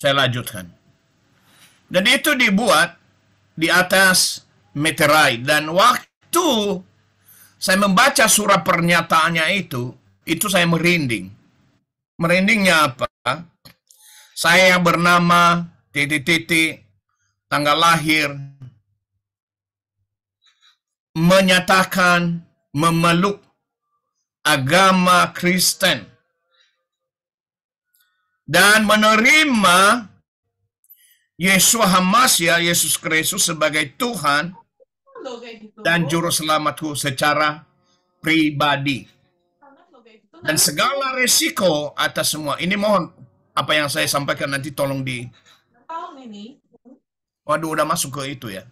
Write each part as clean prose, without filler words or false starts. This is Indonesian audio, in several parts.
Saya lanjutkan. Dan itu dibuat di atas meterai. Dan waktu saya membaca surat pernyataannya itu saya merinding. Merindingnya apa? Saya yang bernama titik-titik, tanggal lahir, menyatakan memeluk agama Kristen dan menerima Yeshua HaMashiach, Yesus Kristus sebagai Tuhan dan Juru Selamatku secara pribadi. Dan segala resiko atas semua. Ini mohon apa yang saya sampaikan nanti tolong di... Waduh, udah masuk ke itu ya.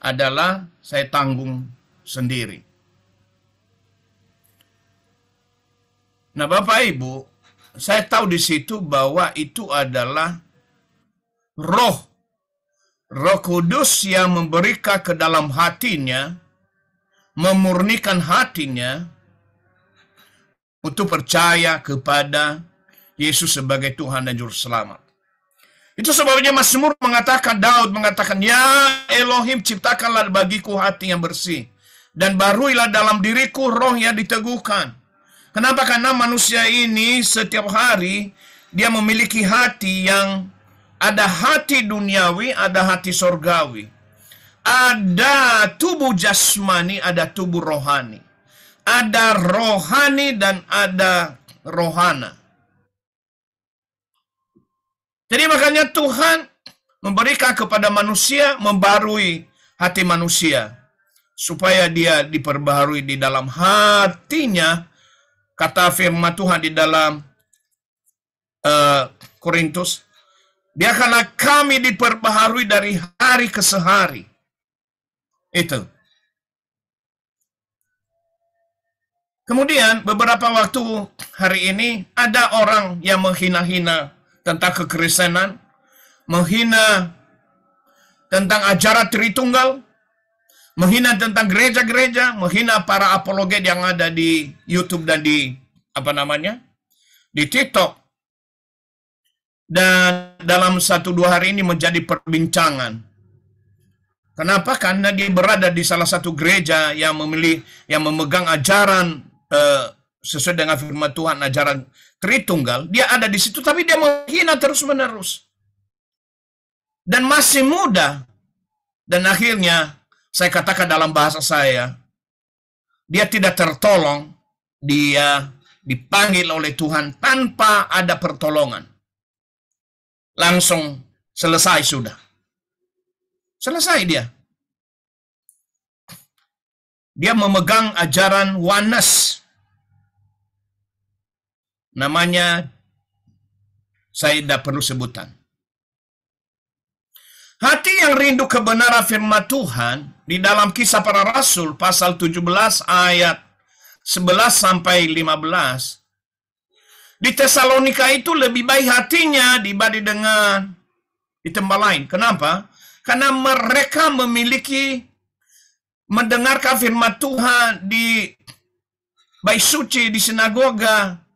Adalah saya tanggung sendiri. Nah, Bapak Ibu, saya tahu di situ bahwa itu adalah Roh Kudus yang memberikan ke dalam hatinya, memurnikan hatinya untuk percaya kepada Yesus sebagai Tuhan dan Juru Selamat. Itu sebabnya Mazmur mengatakan, Daud mengatakan, Ya Elohim, ciptakanlah bagiku hati yang bersih, dan baruilah dalam diriku roh yang diteguhkan. Kenapa? Karena manusia ini setiap hari dia memiliki hati yang ada hati duniawi, ada hati sorgawi. Ada tubuh jasmani, ada tubuh rohani. Ada rohani dan ada rohana. Jadi makanya Tuhan memberikan kepada manusia, membarui hati manusia. Supaya dia diperbaharui di dalam hatinya. Kata firman Tuhan di dalam Korintus, biarkanlah kami diperbaharui dari hari ke sehari. Itu. Kemudian beberapa waktu hari ini ada orang yang menghina-hina tentang kekristenan, menghina tentang ajaran Tritunggal, menghina tentang gereja-gereja, menghina para apologet yang ada di YouTube dan di di TikTok. Dan dalam 1-2 hari ini menjadi perbincangan. Kenapa? Karena dia berada di salah satu gereja yang memegang ajaran sesuai dengan firman Tuhan, ajaran Tritunggal. Dia ada di situ, tapi dia menghina terus-menerus. Dan masih muda. Dan akhirnya, saya katakan dalam bahasa saya, dia tidak tertolong, dia dipanggil oleh Tuhan tanpa ada pertolongan. Langsung selesai sudah. Selesai dia. Dia memegang ajaran oneness. Namanya, saya tidak perlu sebutan. Hati yang rindu kebenaran firman Tuhan di dalam Kisah Para Rasul pasal 17 ayat 11-15. Di Tesalonika itu lebih baik hatinya dibanding dengan di tempat lain. Kenapa? Karena mereka memiliki mendengarkan firman Tuhan di bait suci, di sinagoga.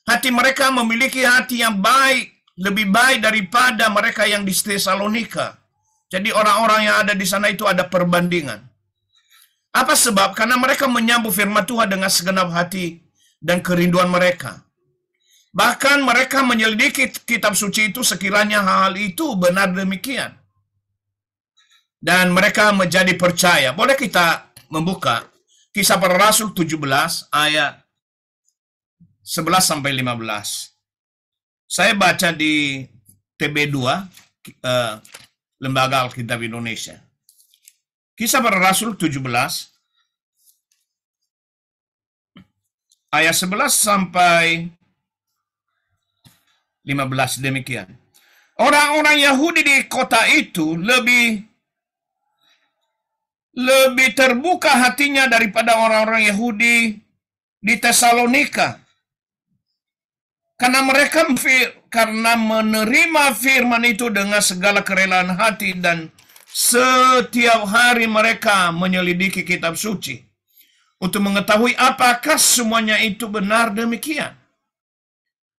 Hati mereka memiliki hati yang baik, lebih baik daripada mereka yang di Tesalonika. Jadi orang-orang yang ada di sana itu ada perbandingan. Apa sebab? Karena mereka menyambut firman Tuhan dengan segenap hati dan kerinduan mereka. Bahkan mereka menyelidiki kitab suci itu sekiranya hal itu benar demikian. Dan mereka menjadi percaya. Boleh kita membuka Kisah Para Rasul 17 ayat 11-15. Saya baca di TB2, Lembaga Alkitab Indonesia. Kisah Para Rasul 17, ayat 11-15 demikian. Orang-orang Yahudi di kota itu lebih terbuka hatinya daripada orang-orang Yahudi di Tesalonika. Karena mereka menerima firman itu dengan segala kerelaan hati dan setiap hari mereka menyelidiki kitab suci untuk mengetahui apakah semuanya itu benar demikian.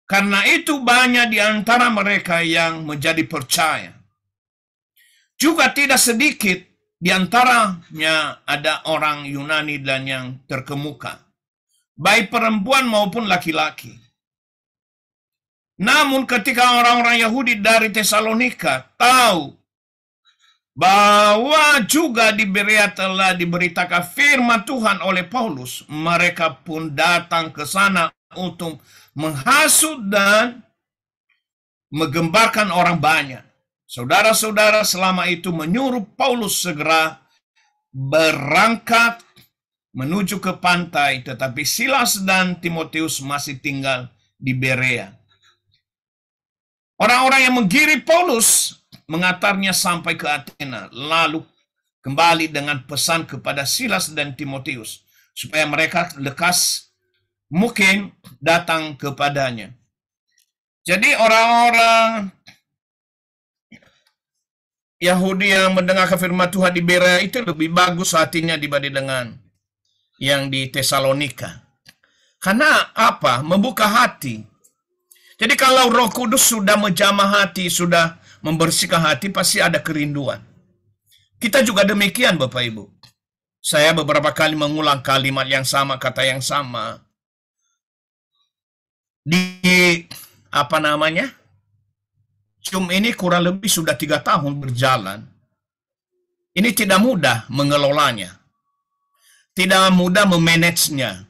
Karena itu banyak di antara mereka yang menjadi percaya. Juga tidak sedikit di antaranya ada orang Yunani dan yang terkemuka, baik perempuan maupun laki-laki. Namun ketika orang-orang Yahudi dari Tesalonika tahu bahwa juga di Berea telah diberitakan firman Tuhan oleh Paulus, mereka pun datang ke sana untuk menghasut dan menggembarkan orang banyak. Saudara-saudara selama itu menyuruh Paulus segera berangkat menuju ke pantai, tetapi Silas dan Timotius masih tinggal di Berea. Orang-orang yang menggiring Paulus mengantarnya sampai ke Athena, lalu kembali dengan pesan kepada Silas dan Timotius supaya mereka lekas mungkin datang kepadanya. Jadi orang-orang Yahudi yang mendengar firman Tuhan di Berea itu lebih bagus hatinya dibanding dengan yang di Tesalonika. Karena apa? Membuka hati. Jadi kalau Roh Kudus sudah menjamah hati, sudah membersihkan hati, pasti ada kerinduan. Kita juga demikian, Bapak Ibu. Saya beberapa kali mengulang kalimat yang sama, kata yang sama. Di Zoom ini kurang lebih sudah 3 tahun berjalan. Ini tidak mudah mengelolanya. Tidak mudah memanagenya.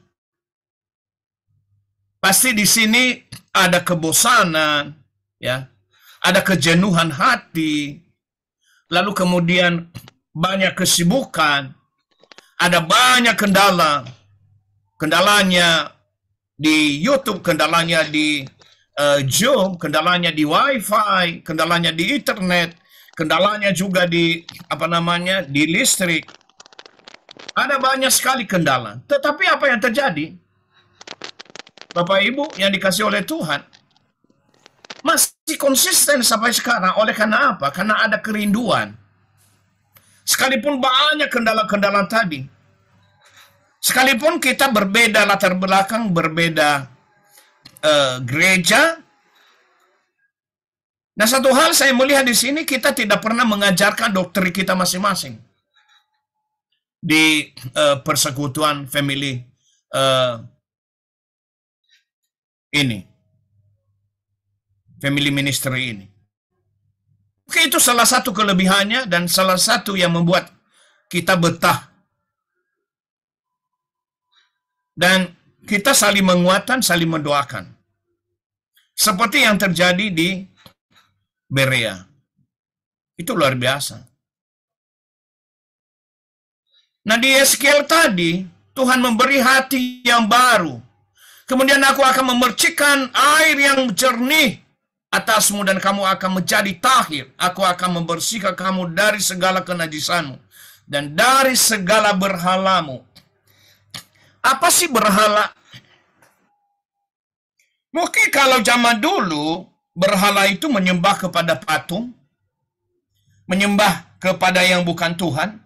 Pasti di sini ada kebosanan, ya, ada kejenuhan hati, lalu kemudian banyak kesibukan, ada banyak kendala. Kendalanya di YouTube, kendalanya di Zoom, kendalanya di Wi-Fi, kendalanya di internet, kendalanya juga di di listrik. Ada banyak sekali kendala. Tetapi apa yang terjadi? Bapak Ibu yang dikasih oleh Tuhan masih konsisten sampai sekarang. Oleh karena apa? Karena ada kerinduan. Sekalipun banyak kendala-kendala tadi. Sekalipun kita berbeda latar belakang, berbeda gereja. Nah, satu hal saya melihat di sini, kita tidak pernah mengajarkan doktrin kita masing-masing di persekutuan family family ministry ini. Oke, itu salah satu kelebihannya dan salah satu yang membuat kita betah. Dan kita saling menguatkan, saling mendoakan. Seperti yang terjadi di Berea. Itu luar biasa. Nah, di Yeskiel tadi, Tuhan memberi hati yang baru. Kemudian aku akan memercikkan air yang jernih atasmu dan kamu akan menjadi tahir. Aku akan membersihkan kamu dari segala kenajisanmu dan dari segala berhalamu. Apa sih berhala? Mungkin kalau zaman dulu berhala itu menyembah kepada patung, menyembah kepada yang bukan Tuhan,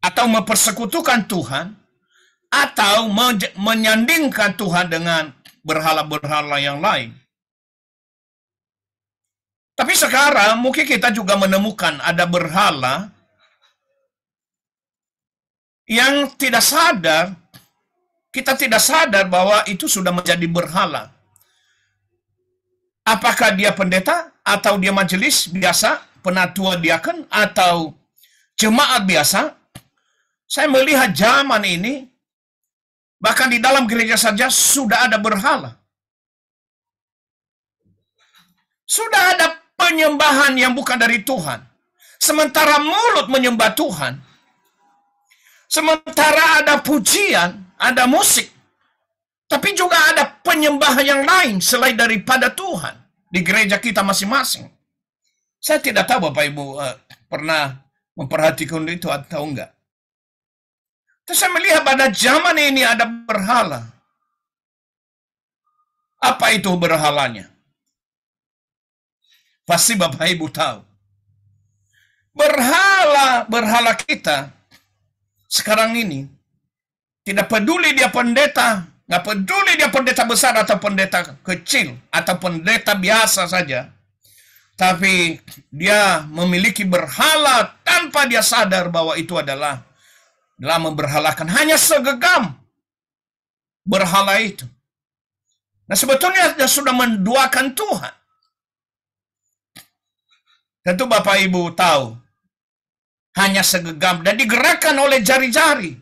atau mempersekutukan Tuhan, atau menyandingkan Tuhan dengan berhala-berhala yang lain. Tapi sekarang mungkin kita juga menemukan ada berhala yang tidak sadar, kita tidak sadar bahwa itu sudah menjadi berhala. Apakah dia pendeta, atau dia majelis biasa, penatua diaken, atau jemaat biasa. Saya melihat zaman ini, bahkan di dalam gereja saja sudah ada berhala. Sudah ada penyembahan yang bukan dari Tuhan. Sementara mulut menyembah Tuhan. Sementara ada pujian, ada musik. Tapi juga ada penyembahan yang lain selain daripada Tuhan di gereja kita masing-masing. Saya tidak tahu Bapak Ibu pernah memperhatikan itu atau enggak. Terus saya melihat pada zaman ini ada berhala. Apa itu berhalanya? Pasti Bapak Ibu tahu. Berhala kita sekarang ini tidak peduli dia pendeta Nggak peduli dia pendeta besar atau pendeta kecil atau pendeta biasa saja. Tapi dia memiliki berhala tanpa dia sadar bahwa itu adalah memberhalakan. Hanya segegam berhala itu. Nah, sebetulnya dia sudah menduakan Tuhan. Tentu Bapak Ibu tahu, hanya segegam dan digerakkan oleh jari-jari.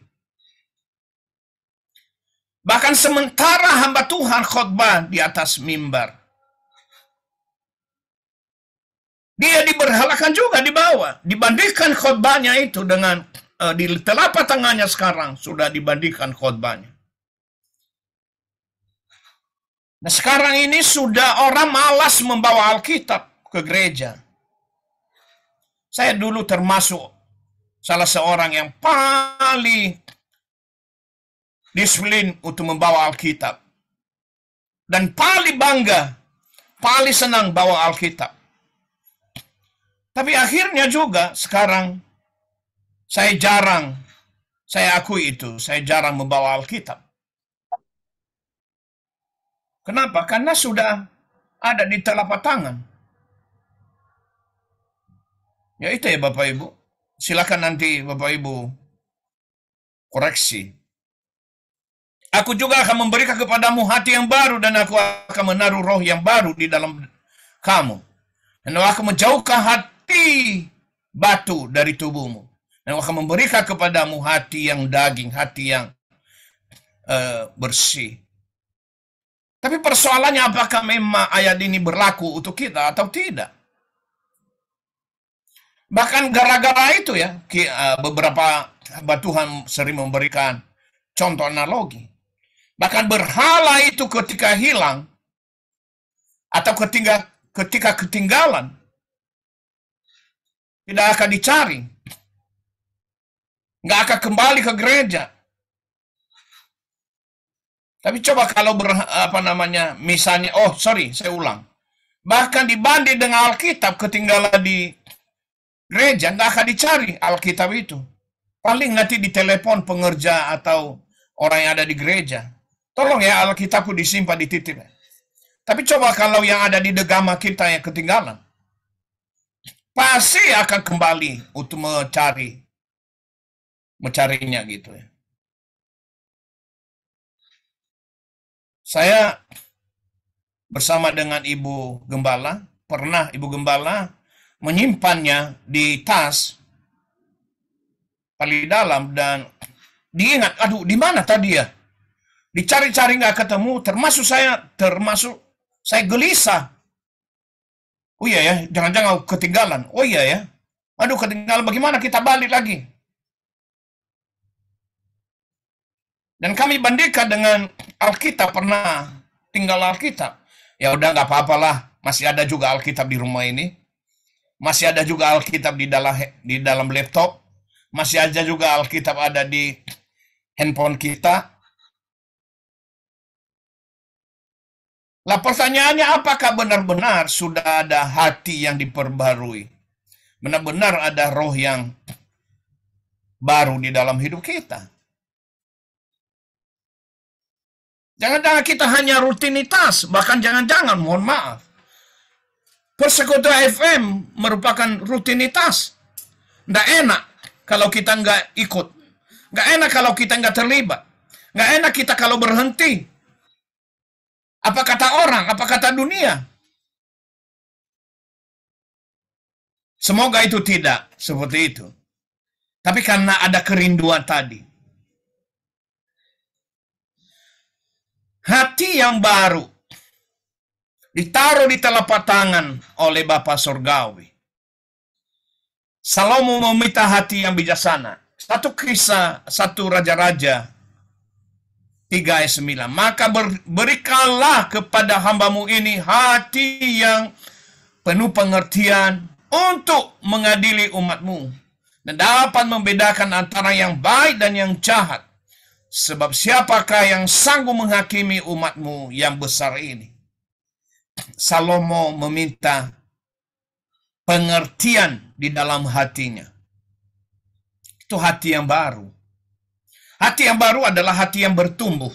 Bahkan sementara hamba Tuhan khotbah di atas mimbar, dia diberhalakan juga di bawah. Dibandingkan khotbahnya itu dengan di telapak tangannya sekarang sudah dibandingkan khotbahnya. Nah, sekarang ini sudah orang malas membawa Alkitab ke gereja. Saya dulu termasuk salah seorang yang paling disiplin untuk membawa Alkitab. Dan paling bangga, paling senang bawa Alkitab. Tapi akhirnya juga sekarang saya akui itu, saya jarang membawa Alkitab. Kenapa? Karena sudah ada di telapak tangan. Ya itu ya Bapak Ibu. Silakan nanti Bapak Ibu koreksi. Aku juga akan memberikan kepadamu hati yang baru dan aku akan menaruh roh yang baru di dalam kamu. Dan aku akan menjauhkan hati batu dari tubuhmu. Dan aku akan memberikan kepadamu hati yang daging, hati yang bersih. Tapi persoalannya apakah memang ayat ini berlaku untuk kita atau tidak? Bahkan gara-gara itu ya, beberapa hamba Tuhan sering memberikan contoh analogi. Bahkan berhala itu ketika hilang atau ketika ketinggalan tidak akan dicari, nggak akan kembali ke gereja. Tapi coba kalau misalnya, saya ulang. Bahkan dibanding dengan Alkitab ketinggalan di gereja, nggak akan dicari Alkitab itu. Paling nanti ditelepon pengerja atau orang yang ada di gereja. Tolong ya Alkitabku disimpan di titip. Tapi coba kalau yang ada di degama kita yang ketinggalan. Pasti akan kembali untuk mencarinya gitu ya. Saya bersama dengan Ibu Gembala, pernah Ibu Gembala menyimpannya di tas paling dalam dan diingat, aduh di mana tadi ya? Dicari-cari nggak ketemu, termasuk saya gelisah. Oh iya ya, jangan-jangan ketinggalan. Oh iya ya, aduh ketinggalan, bagaimana kita balik lagi? Dan kami bandingkan dengan Alkitab, pernah tinggal Alkitab. Ya udah nggak apa-apalah, masih ada juga Alkitab di rumah ini. Masih ada juga Alkitab di dalam laptop. Masih ada juga Alkitab ada di handphone kita. Lah pertanyaannya, apakah benar-benar sudah ada hati yang diperbarui? Benar-benar ada roh yang baru di dalam hidup kita? Jangan-jangan kita hanya rutinitas, bahkan jangan-jangan, mohon maaf, Persekutuan FM merupakan rutinitas. Nggak enak kalau kita nggak ikut. Nggak enak kalau kita nggak terlibat. Nggak enak kita kalau berhenti. Apa kata orang? Apa kata dunia? Semoga itu tidak seperti itu. Tapi karena ada kerinduan tadi. Hati yang baru ditaruh di telapak tangan oleh Bapa Surgawi. Salomo meminta hati yang bijaksana. Satu Kisah, 1 Raja-Raja 3 ayat 9. Maka berikanlah kepada hambamu ini hati yang penuh pengertian untuk mengadili umatmu dan dapat membedakan antara yang baik dan yang jahat. Sebab siapakah yang sanggup menghakimi umatmu yang besar ini? Salomo meminta pengertian di dalam hatinya. Itu hati yang baru. Hati yang baru adalah hati yang bertumbuh.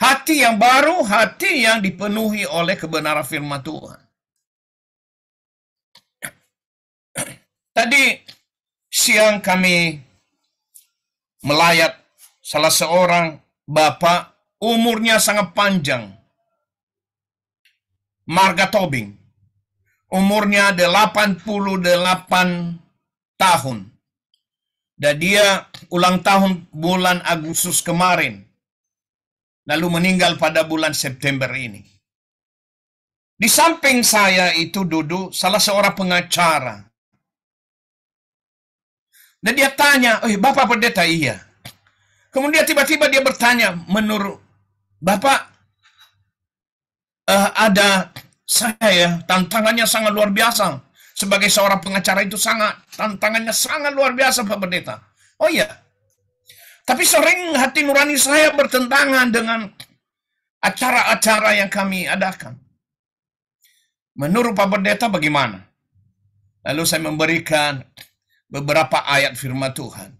Hati yang baru, hati yang dipenuhi oleh kebenaran firman Tuhan. Tadi siang kami melayat salah seorang bapak, umurnya sangat panjang. Marga Tobing. Umurnya 88 tahun. Dan dia ulang tahun bulan Agustus kemarin. Lalu meninggal pada bulan September ini. Di samping saya itu duduk salah seorang pengacara. Dan dia tanya, Bapak Pendeta? Iya. Kemudian tiba-tiba dia bertanya, menurut Bapak, ada saya, tantangannya sangat luar biasa. Sebagai seorang pengacara itu tantangannya sangat luar biasa, Pak Pendeta. Oh iya. Tapi sering hati nurani saya bertentangan dengan acara-acara yang kami adakan. Menurut Pak Pendeta bagaimana? Lalu saya memberikan beberapa ayat firman Tuhan.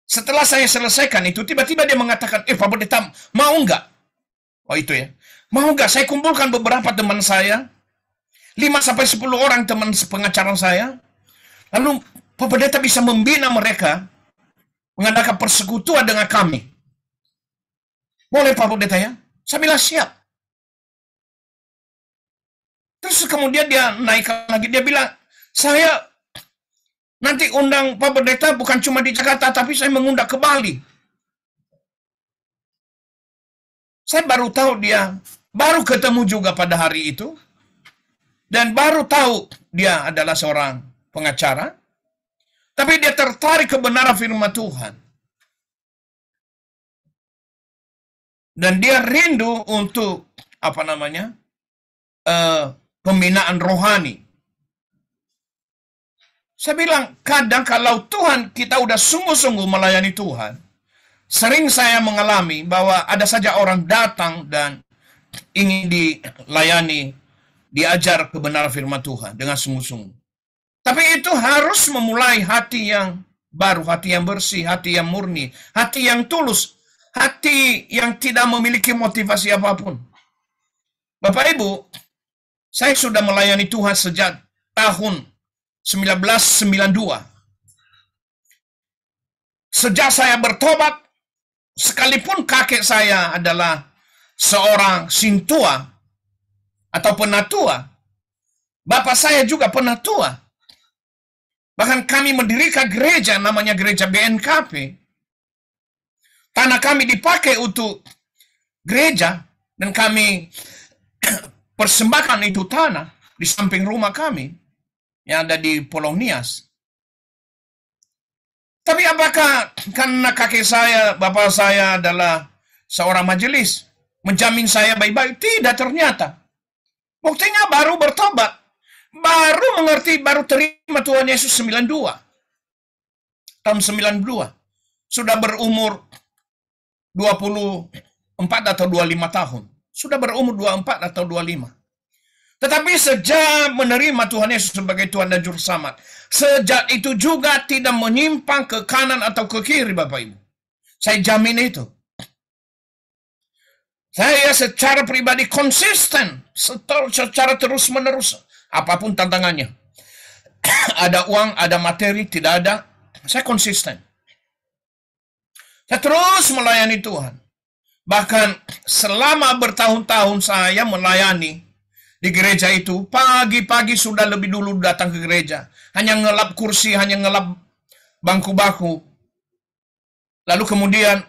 Setelah saya selesaikan itu, tiba-tiba dia mengatakan, Pak Pendeta, mau enggak? Oh itu ya. Mau enggak saya kumpulkan beberapa teman saya, 5-10 orang teman pengacara saya, lalu Pak Pendeta bisa membina mereka, mengadakan persekutuan dengan kami. Boleh Pak Pendeta ya? Saya bilang siap. Terus kemudian dia naikkan lagi, dia bilang, saya nanti undang Pak Pendeta bukan cuma di Jakarta, tapi saya mengundang ke Bali. Saya baru tahu dia, baru ketemu juga pada hari itu, dan baru tahu dia adalah seorang pengacara, tapi dia tertarik kebenaran firman Tuhan. Dan dia rindu untuk, pembinaan rohani. Saya bilang, kadang kalau Tuhan, kita udah sungguh-sungguh melayani Tuhan, sering saya mengalami bahwa ada saja orang datang dan ingin dilayani, diajar kebenaran firman Tuhan dengan sungguh-sungguh. Tapi itu harus memulai hati yang baru, hati yang bersih, hati yang murni, hati yang tulus, hati yang tidak memiliki motivasi apapun. Bapak Ibu, saya sudah melayani Tuhan sejak tahun 1992. Sejak saya bertobat, sekalipun kakek saya adalah seorang sintua atau penatua, bapak saya juga penatua. Bahkan kami mendirikan gereja namanya gereja BNKP. Tanah kami dipakai untuk gereja dan kami persembahkan itu tanah di samping rumah kami yang ada di Pulau Nias. Tapi apakah karena kakek saya, bapak saya adalah seorang majelis, menjamin saya baik-baik? Tidak, ternyata. Buktinya baru bertobat, baru mengerti, baru terima Tuhan Yesus 92. Tahun 92. Sudah berumur 24 atau 25 tahun. Sudah berumur 24 atau 25. Tetapi sejak menerima Tuhan Yesus sebagai Tuhan dan Juru Selamat, sejak itu juga tidak menyimpang ke kanan atau ke kiri, Bapak Ibu. Saya jamin itu. Saya secara pribadi konsisten, secara terus-menerus, apapun tantangannya. Ada uang, ada materi, tidak ada, saya konsisten. Saya terus melayani Tuhan. Bahkan selama bertahun-tahun saya melayani di gereja itu, pagi-pagi sudah lebih dulu datang ke gereja. Hanya ngelap kursi, hanya ngelap bangku-bangku. Lalu kemudian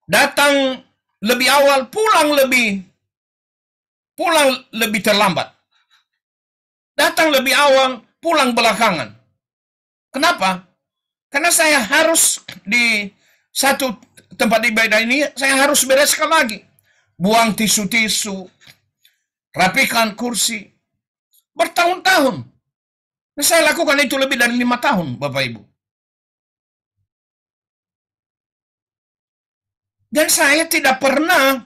datang lebih awal, pulang lebih terlambat. Datang lebih awal, pulang belakangan. Kenapa? Karena saya harus di satu tempat ibadah ini, saya harus bereskan lagi. Buang tisu-tisu, rapikan kursi. Bertahun-tahun. Saya lakukan itu lebih dari 5 tahun, Bapak Ibu. Dan saya tidak pernah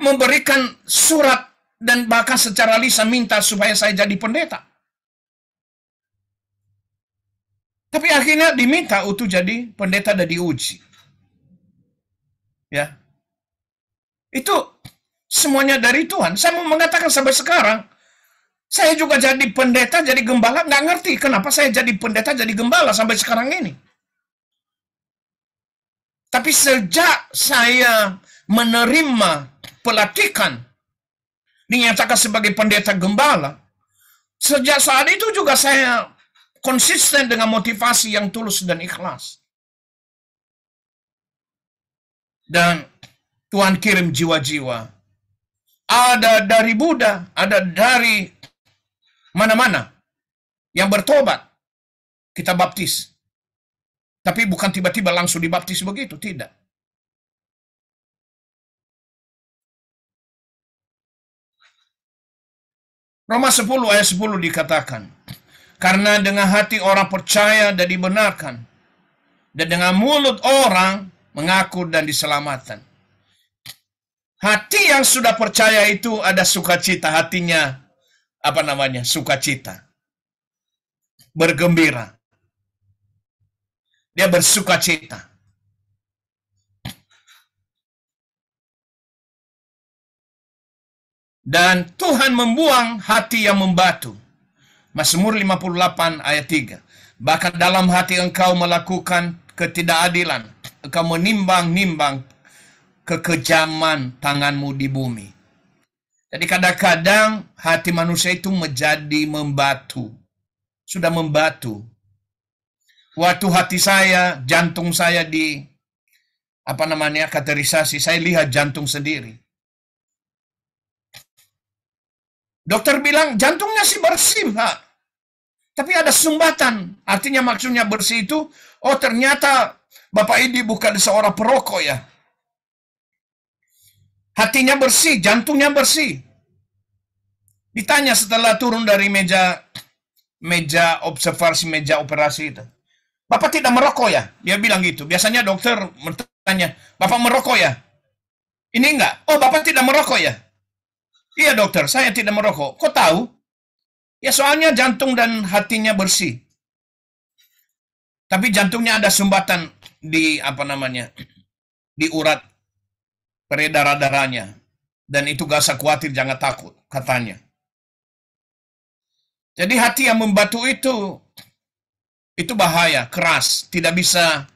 memberikan surat dan bahkan secara lisan minta supaya saya jadi pendeta. Tapi akhirnya diminta untuk jadi pendeta dan diuji. Ya, itu semuanya dari Tuhan. Saya mau mengatakan sampai sekarang, saya juga jadi pendeta, jadi gembala, nggak ngerti kenapa saya jadi pendeta, jadi gembala sampai sekarang ini. Tapi sejak saya menerima pelatihan, dinyatakan sebagai pendeta gembala, sejak saat itu juga saya konsisten dengan motivasi yang tulus dan ikhlas. Dan Tuhan kirim jiwa-jiwa. Ada dari Buddha, ada dari mana-mana yang bertobat. Kita baptis. Tapi bukan tiba-tiba langsung dibaptis begitu, tidak. Roma 10 ayat 10 dikatakan, karena dengan hati orang percaya dan dibenarkan, dan dengan mulut orang mengaku dan diselamatkan. Hati yang sudah percaya itu ada sukacita, hatinya sukacita. Bergembira. Dia bersukacita. Dan Tuhan membuang hati yang membatu. Mazmur 58 ayat 3. Bahkan dalam hati engkau melakukan ketidakadilan. Engkau menimbang-nimbang kekejaman tanganmu di bumi. Jadi kadang-kadang hati manusia itu menjadi membatu. Sudah membatu. Waktu hati saya, jantung saya di kateterisasi, saya lihat jantung sendiri. Dokter bilang jantungnya sih bersih, Pak. Tapi ada sumbatan. Artinya maksudnya bersih itu, oh ternyata Bapak ini bukan seorang perokok ya. Hatinya bersih, jantungnya bersih. Ditanya setelah turun dari meja observasi, meja operasi itu. Bapak tidak merokok ya? Dia bilang gitu. Biasanya dokter bertanya, Bapak merokok ya? Ini enggak. Oh, Bapak tidak merokok ya? Iya dokter, saya tidak merokok. Kok tahu? Ya soalnya jantung dan hatinya bersih. Tapi jantungnya ada sumbatan di di urat peredaran darahnya. Dan itu gak usah khawatir, jangan takut, katanya. Jadi hati yang membatu itu bahaya, keras, tidak bisa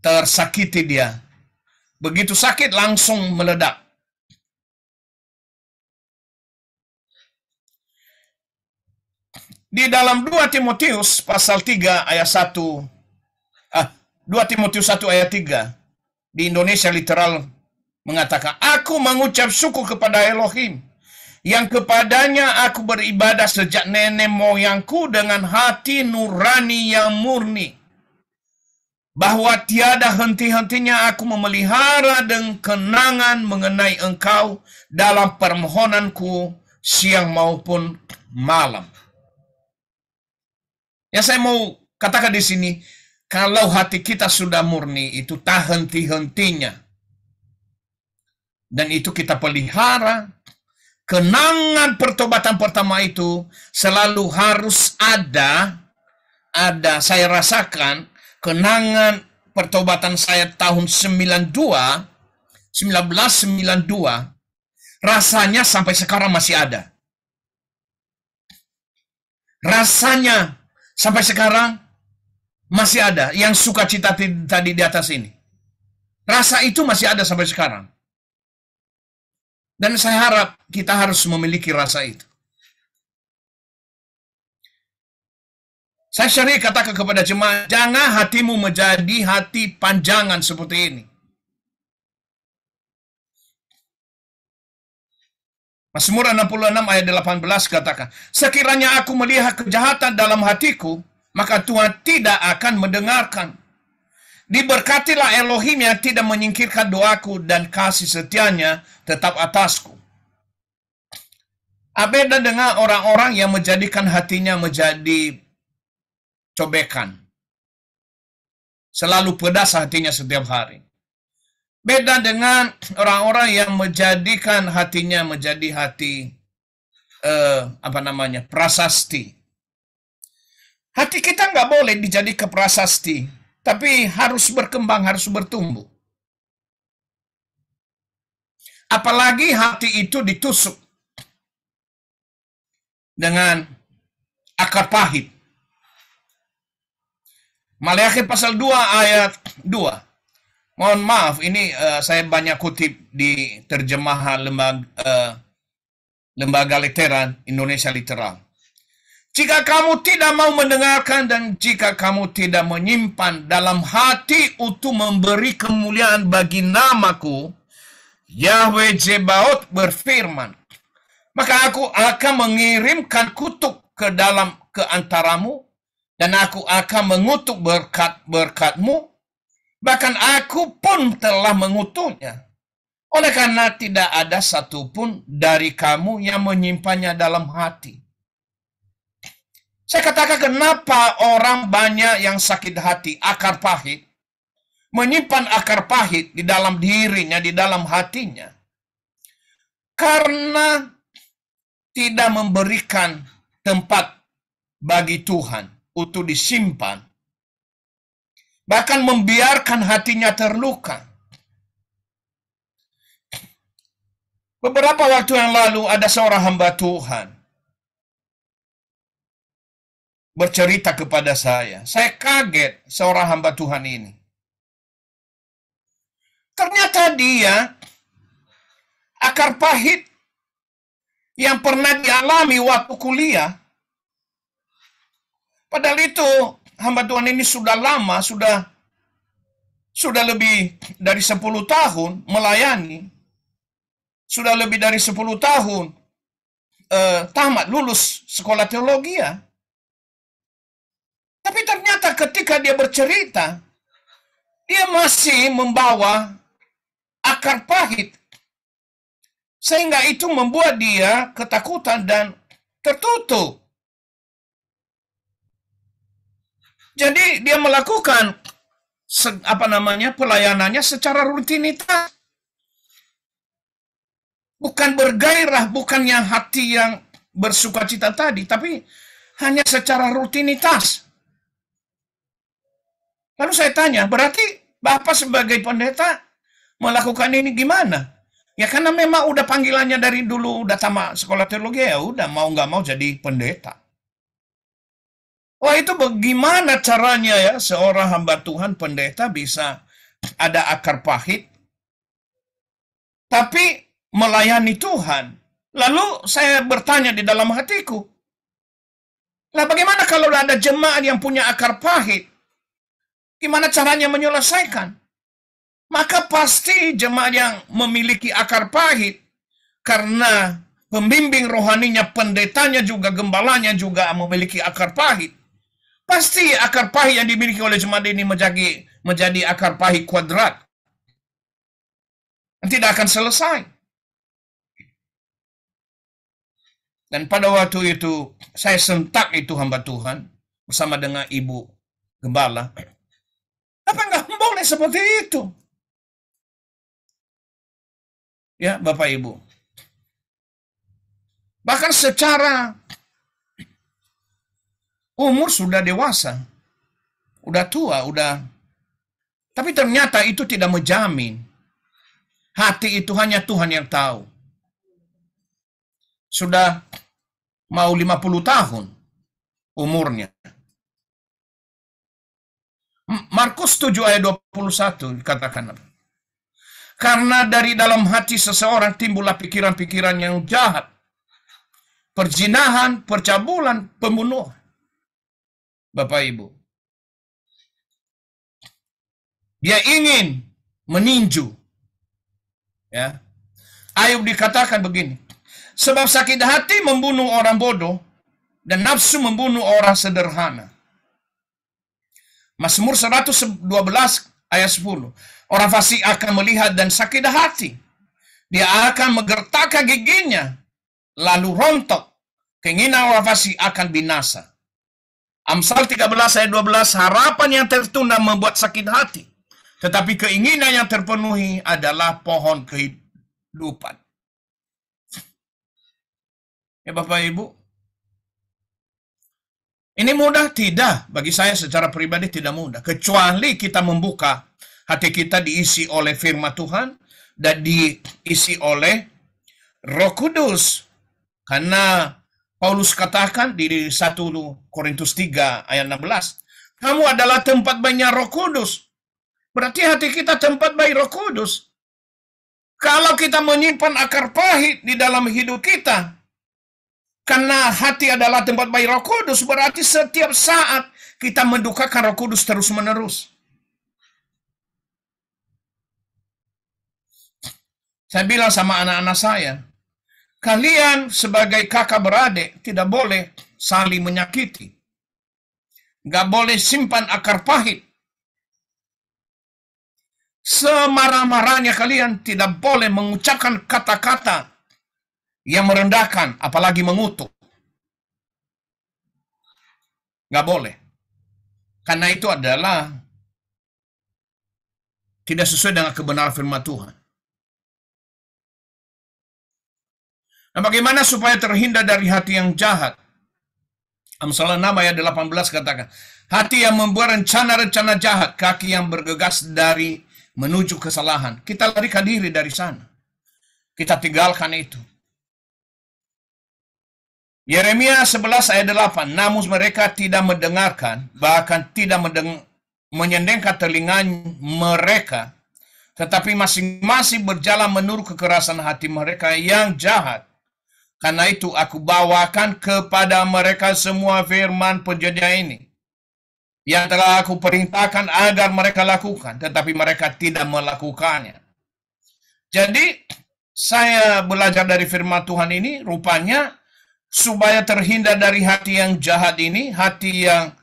tersakiti dia. Begitu sakit langsung meledak. Di dalam 2 Timotius pasal 3 ayat 1, 2 Timotius 1 ayat 3, di Indonesia literal mengatakan, aku mengucap syukur kepada Elohim, yang kepadanya aku beribadah sejak nenek moyangku dengan hati nurani yang murni, bahwa tiada henti-hentinya aku memelihara dengan kenangan mengenai engkau dalam permohonanku siang maupun malam. Yang saya mau katakan di sini, kalau hati kita sudah murni, itu tak henti-hentinya. Dan itu kita pelihara. Kenangan pertobatan pertama itu selalu harus ada. Saya rasakan kenangan pertobatan saya tahun 1992, rasanya sampai sekarang masih ada. Rasanya sampai sekarang masih ada. Yang sukacita tadi di atas ini. Rasa itu masih ada sampai sekarang. Dan saya harap kita harus memiliki rasa itu. Saya sering katakan kepada jemaat, jangan hatimu menjadi hati panjangan seperti ini. Mazmur 66 ayat 18 katakan, sekiranya aku melihat kejahatan dalam hatiku, maka Tuhan tidak akan mendengarkan. Diberkatilah Elohim yang tidak menyingkirkan doaku dan kasih setianya tetap atasku. Beda dengan orang-orang yang menjadikan hatinya menjadi cobekan. Selalu pedas hatinya setiap hari. Beda dengan orang-orang yang menjadikan hatinya menjadi hati prasasti. Hati kita nggak boleh dijadikan prasasti, tapi harus berkembang, harus bertumbuh. Apalagi hati itu ditusuk dengan akar pahit. Maleakhi pasal 2 ayat 2. Mohon maaf, ini saya banyak kutip di terjemahan Lembaga Literan Indonesia Literal. Jika kamu tidak mau mendengarkan dan jika kamu tidak menyimpan dalam hati untuk memberi kemuliaan bagi namaku, Yahweh Zebaot berfirman, maka aku akan mengirimkan kutuk ke antaramu, dan aku akan mengutuk berkat-berkatmu, bahkan aku pun telah mengutuknya. Oleh karena tidak ada satupun dari kamu yang menyimpannya dalam hati. Saya katakan, kenapa orang banyak yang sakit hati, akar pahit, menyimpan akar pahit di dalam dirinya, di dalam hatinya? Karena tidak memberikan tempat bagi Tuhan untuk disimpan. Bahkan membiarkan hatinya terluka. Beberapa waktu yang lalu ada seorang hamba Tuhan bercerita kepada saya. Saya kaget seorang hamba Tuhan ini. Ternyata dia akar pahit yang pernah dialami waktu kuliah. Padahal itu hamba Tuhan ini sudah lama, sudah lebih dari 10 tahun melayani. Sudah lebih dari 10 tahun tamat, lulus sekolah teologi. Tapi ternyata ketika dia bercerita, dia masih membawa akar pahit. Sehingga itu membuat dia ketakutan dan tertutup. Jadi dia melakukan pelayanannya secara rutinitas. Bukan bergairah, bukan yang hati yang bersukacita tadi, tapi hanya secara rutinitas. Lalu saya tanya, berarti Bapak sebagai pendeta melakukan ini gimana? Ya karena memang udah panggilannya dari dulu, udah tamat sekolah teologi, ya udah mau nggak mau jadi pendeta. Wah, itu bagaimana caranya ya seorang hamba Tuhan pendeta bisa ada akar pahit, tapi melayani Tuhan. Lalu saya bertanya di dalam hatiku, lah bagaimana kalau ada jemaat yang punya akar pahit? Gimana caranya menyelesaikan? Maka pasti jemaat yang memiliki akar pahit, karena pembimbing rohaninya, pendetanya juga, gembalanya juga memiliki akar pahit. Pasti akar pahit yang dimiliki oleh jemaat ini menjadi akar pahit kuadrat. Tidak akan selesai. Dan pada waktu itu, saya sentak itu hamba Tuhan, bersama dengan ibu gembala. Apa nggak boleh seperti itu? Ya, Bapak Ibu. Bahkan secara umur sudah dewasa, udah tua, tapi ternyata itu tidak menjamin. Hati itu hanya Tuhan yang tahu. Sudah mau 50 tahun umurnya. Markus 7 ayat 21 dikatakan, karena dari dalam hati seseorang timbullah pikiran-pikiran yang jahat, perzinahan, percabulan, pembunuhan. Bapak Ibu, dia ingin meninju. Ya, Ayub dikatakan begini, sebab sakit hati membunuh orang bodoh dan nafsu membunuh orang sederhana. Mazmur 112 ayat 10. Orang fasik akan melihat dan sakit hati. Dia akan menggertakkan giginya, lalu rontok. Keinginan orang fasik akan binasa. Amsal 13 ayat 12, harapan yang tertunda membuat sakit hati, tetapi keinginan yang terpenuhi adalah pohon kehidupan. Ya Bapak Ibu, ini mudah? Tidak. Bagi saya secara pribadi tidak mudah. Kecuali kita membuka hati kita diisi oleh firman Tuhan, dan diisi oleh Roh Kudus. Karena Paulus katakan di 1 Korintus 3 ayat 16, kamu adalah tempat baiknya Roh Kudus. Berarti hati kita tempat baik Roh Kudus. Kalau kita menyimpan akar pahit di dalam hidup kita, karena hati adalah tempat baik Roh Kudus, berarti setiap saat kita mendukakan Roh Kudus terus-menerus. Saya bilang sama anak-anak saya, kalian sebagai kakak beradik tidak boleh saling menyakiti. Nggak boleh simpan akar pahit. Semarah-marahnya kalian tidak boleh mengucapkan kata-kata yang merendahkan, apalagi mengutuk. Nggak boleh. Karena itu adalah tidak sesuai dengan kebenaran firman Tuhan. Nah, bagaimana supaya terhindar dari hati yang jahat? Amsal 6 ayat 18 katakan, hati yang membuat rencana-rencana jahat, kaki yang bergegas dari menuju kesalahan. Kita larikan diri dari sana. Kita tinggalkan itu. Yeremia 11 ayat 8, namun mereka tidak mendengarkan, bahkan tidak menyendengkan telinga mereka, tetapi masing-masing berjalan menurut kekerasan hati mereka yang jahat. Karena itu aku bawakan kepada mereka semua firman perjanjian ini yang telah aku perintahkan agar mereka lakukan, tetapi mereka tidak melakukannya. Jadi saya belajar dari firman Tuhan ini, rupanya supaya terhindar dari hati yang jahat ini, hati yang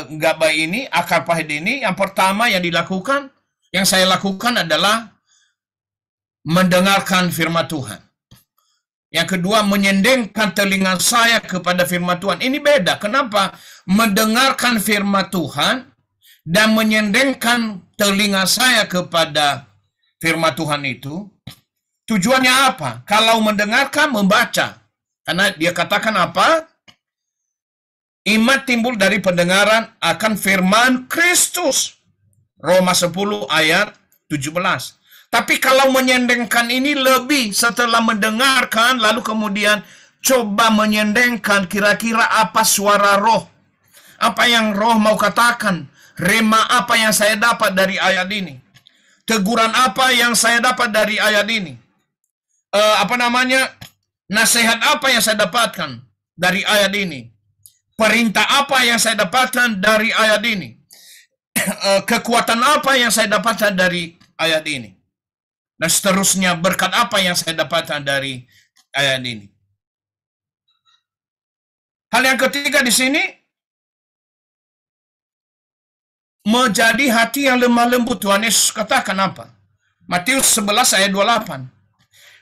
nggak baik ini, akar pahit ini, yang pertama yang dilakukan, yang saya lakukan adalah mendengarkan firman Tuhan. Yang kedua, menyendengkan telinga saya kepada firman Tuhan. Ini beda. Kenapa? Mendengarkan firman Tuhan dan menyendengkan telinga saya kepada firman Tuhan itu, tujuannya apa? Kalau mendengarkan, membaca. Karena dia katakan apa? Iman timbul dari pendengaran akan firman Kristus. Roma 10 ayat 17. Tapi kalau menyendengkan ini lebih setelah mendengarkan, lalu kemudian coba menyendengkan kira-kira apa suara roh. Apa yang roh mau katakan. Rema apa yang saya dapat dari ayat ini. Teguran apa yang saya dapat dari ayat ini. Nasihat apa yang saya dapatkan dari ayat ini. Perintah apa yang saya dapatkan dari ayat ini. Kekuatan apa yang saya dapatkan dari ayat ini. Dan seterusnya, berkat apa yang saya dapatkan dari ayat ini. Hal yang ketiga di sini, menjadi hati yang lemah lembut. Tuhan Yesus katakan apa? Matius 11 ayat 28.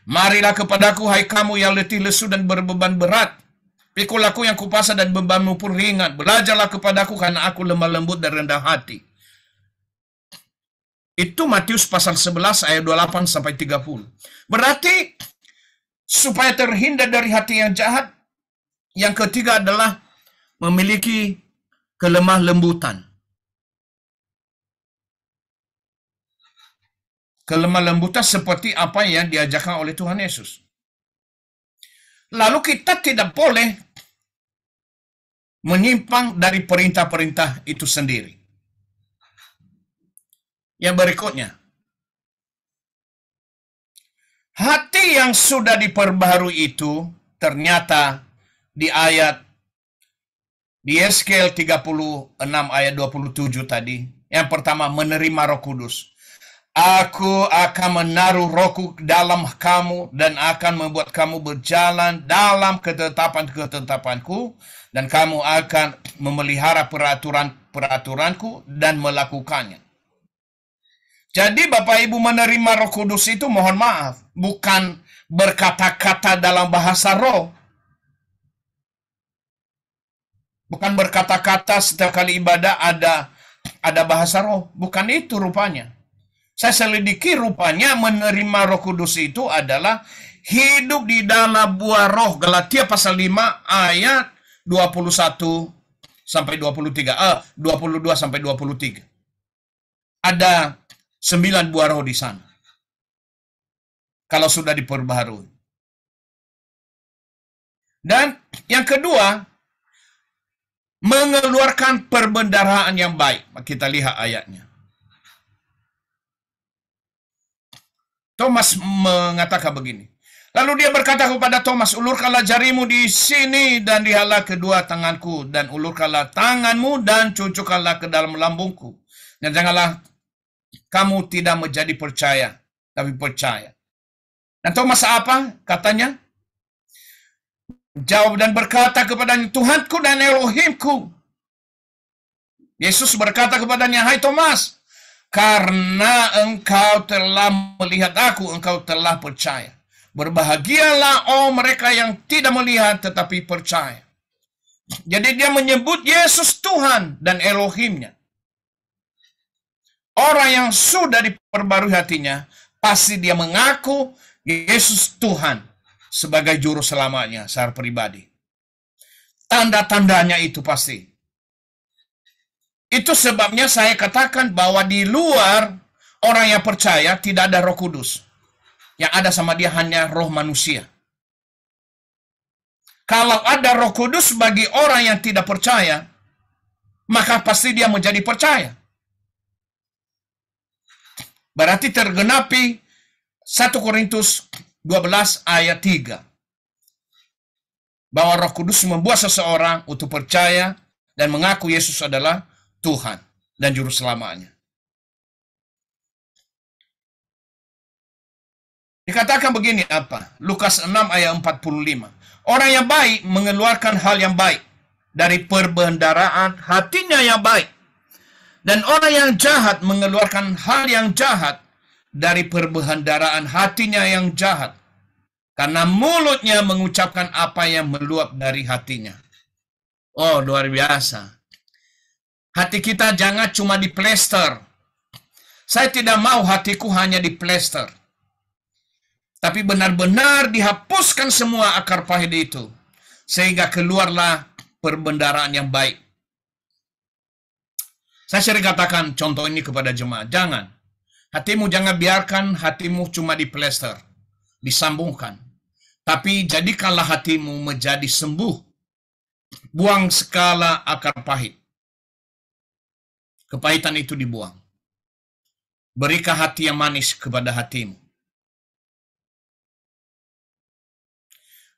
Marilah kepadaku, hai kamu yang letih lesu dan berbeban berat. Pikul aku yang kupasa dan bebanmu pun ringan. Belajarlah kepadaku karena aku lemah lembut dan rendah hati. Itu Matius pasal 11 ayat 28 sampai 30. Berarti supaya terhindar dari hati yang jahat, yang ketiga adalah memiliki kelemah lembutan. Kelemah lembutan seperti apa yang diajarkan oleh Tuhan Yesus. Lalu kita tidak boleh menyimpang dari perintah-perintah itu sendiri. Yang berikutnya, hati yang sudah diperbaharui itu ternyata di Yeskiel 36 ayat 27 tadi, yang pertama menerima Roh Kudus. Aku akan menaruh rohku dalam kamu dan akan membuat kamu berjalan dalam ketetapan-ketetapanku dan kamu akan memelihara peraturan-peraturanku dan melakukannya. Jadi Bapak Ibu menerima Roh Kudus itu, mohon maaf, bukan berkata-kata dalam bahasa roh. Bukan berkata-kata setiap kali ibadah ada bahasa roh. Bukan itu rupanya. Saya selidiki rupanya menerima Roh Kudus itu adalah hidup di dalam buah roh. Galatia pasal 5 ayat 21 sampai 23. 22 sampai 23. Ada 9 buah roh di sana. kalau sudah diperbaharui. Dan yang kedua, mengeluarkan perbendaharaan yang baik. Kita lihat ayatnya. Thomas mengatakan begini. Lalu dia berkata kepada Thomas, ulurkanlah jarimu di sini dan lihatlah kedua tanganku, dan ulurkanlah tanganmu dan cucukkanlah ke dalam lambungku. Dan janganlah kamu tidak menjadi percaya, tapi percaya. Dan Thomas apa? Katanya, jawab dan berkata kepadanya, Tuhanku dan Elohimku. Yesus berkata kepadanya, hai Thomas, karena engkau telah melihat aku, engkau telah percaya. Berbahagialah mereka yang tidak melihat tetapi percaya. Jadi dia menyebut Yesus Tuhan dan Elohimnya. Orang yang sudah diperbarui hatinya, pasti dia mengaku Yesus Tuhan sebagai juru selamatnya secara pribadi. Tanda-tandanya itu pasti. Itu sebabnya saya katakan bahwa di luar orang yang percaya tidak ada Roh Kudus. Yang ada sama dia hanya roh manusia. Kalau ada Roh Kudus bagi orang yang tidak percaya, maka pasti dia menjadi percaya. Berarti tergenapi 1 Korintus 12 ayat 3. Bahwa Roh Kudus membuat seseorang untuk percaya dan mengaku Yesus adalah Tuhan dan Juru Selamatnya. Dikatakan begini apa? Lukas 6 ayat 45. Orang yang baik mengeluarkan hal yang baik dari perbendaharaan hatinya yang baik. Dan orang yang jahat mengeluarkan hal yang jahat dari perbendaharaan hatinya yang jahat. Karena mulutnya mengucapkan apa yang meluap dari hatinya. Oh, luar biasa. Hati kita jangan cuma diplester. Saya tidak mau hatiku hanya diplester. Tapi benar-benar dihapuskan semua akar pahit itu. Sehingga keluarlah perbendaharaan yang baik. Saya sering katakan contoh ini kepada jemaat. Jangan. Hatimu jangan biarkan hatimu cuma diplester. Disambungkan. Tapi jadikanlah hatimu menjadi sembuh. Buang segala akar pahit. Kepahitan itu dibuang. Berikan hati yang manis kepada hatimu.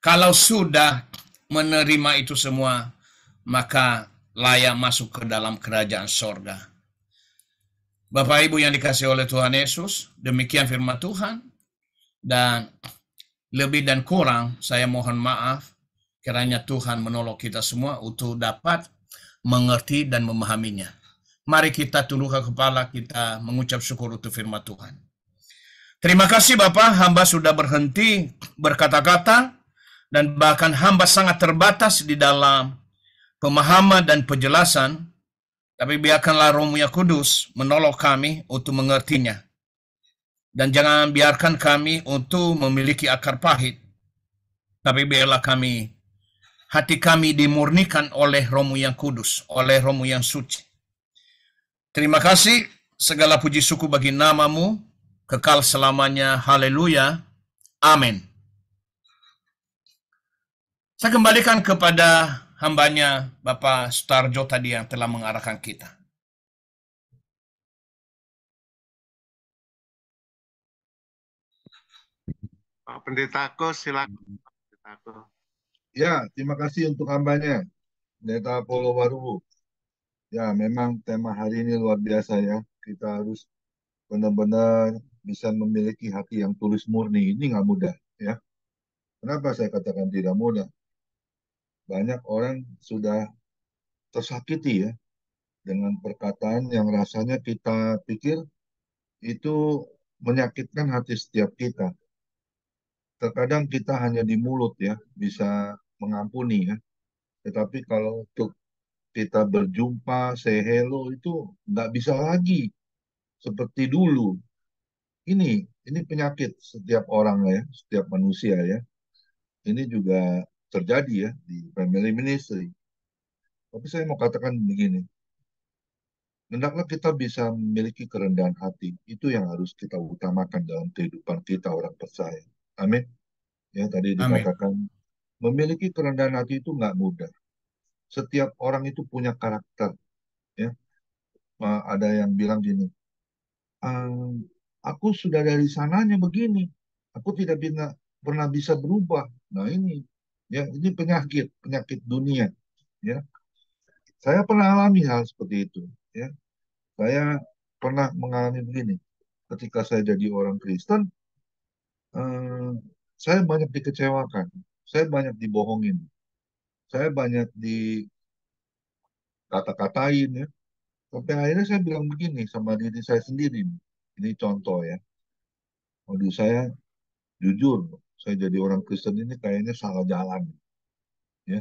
Kalau sudah menerima itu semua, maka layak masuk ke dalam kerajaan sorga. Bapak Ibu yang dikasihi oleh Tuhan Yesus, demikian firman Tuhan. Dan lebih dan kurang saya mohon maaf, kiranya Tuhan menolong kita semua untuk dapat mengerti dan memahaminya. Mari kita tundukkan kepala, kita mengucap syukur untuk firman Tuhan. Terima kasih Bapak, hamba sudah berhenti berkata-kata, dan bahkan hamba sangat terbatas di dalam pemahaman dan penjelasan, tapi biarkanlah Roh-Mu yang Kudus menolong kami untuk mengertinya. Dan jangan biarkan kami untuk memiliki akar pahit, tapi biarlah hati kami dimurnikan oleh Roh-Mu yang Kudus, oleh Roh-Mu yang suci. Terima kasih, segala puji syukur bagi nama-Mu, kekal selamanya. Haleluya. Amin. Saya kembalikan kepada hambanya Bapak Sutarjo tadi yang telah mengarahkan kita. Pak Pendetaku, silakan. Pendetaku. Ya, terima kasih untuk hambanya, Pendeta Polo Warubu. Ya, memang tema hari ini luar biasa ya. Kita harus benar-benar bisa memiliki hati yang tulus murni. Ini nggak mudah ya. Kenapa saya katakan tidak mudah? Banyak orang sudah tersakiti ya dengan perkataan yang rasanya kita pikir itu menyakitkan hati setiap kita. Terkadang kita hanya di mulut ya bisa mengampuni ya. Tetapi kalau untuk kita berjumpa, say hello itu nggak bisa lagi seperti dulu. Ini penyakit setiap orang ya, setiap manusia ya. Ini juga terjadi ya di family ministry. Tapi saya mau katakan begini, hendaklah kita bisa memiliki kerendahan hati. Itu yang harus kita utamakan dalam kehidupan kita orang percaya. Amin. Ya, tadi Amin. dikatakan memiliki kerendahan hati itu nggak mudah. Setiap orang itu punya karakter. Ya, ada yang bilang gini, "Ah, aku sudah dari sananya begini. Aku tidak pernah bisa berubah." Nah ini, ya ini penyakit, penyakit dunia. Ya, saya pernah alami hal seperti itu. Ya, saya pernah mengalami begini. Ketika saya jadi orang Kristen, eh, saya banyak dikecewakan, saya banyak dibohongin, saya banyak dikata-katain ya. Sampai akhirnya saya bilang begini sama diri saya sendiri. Ini contoh ya. Waduh, saya jujur, saya jadi orang Kristen ini kayaknya salah jalan ya.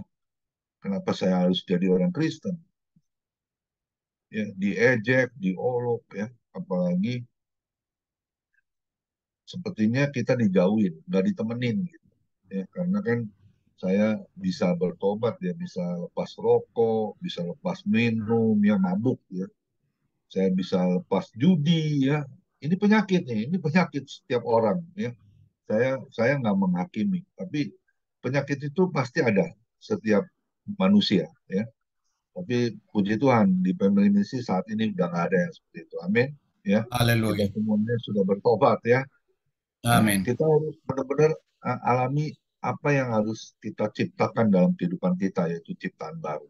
Kenapa saya harus jadi orang Kristen? Ya, diejek, diolok ya. Apalagi sepertinya kita dijauhin, nggak ditemenin gitu. Ya, karena kan saya bisa bertobat ya, bisa lepas rokok, bisa lepas minum, ya mabuk ya. Saya bisa lepas judi ya. Ini penyakit nih, ini penyakit setiap orang ya. Saya nggak menghakimi, tapi penyakit itu pasti ada setiap manusia ya. Tapi puji Tuhan di family ministry saat ini udah nggak ada yang seperti itu. Amin ya. Kita Haleluya. semuanya sudah bertobat ya. Nah, Amin. kita harus benar-benar alami apa yang harus kita ciptakan dalam kehidupan kita, yaitu ciptaan baru.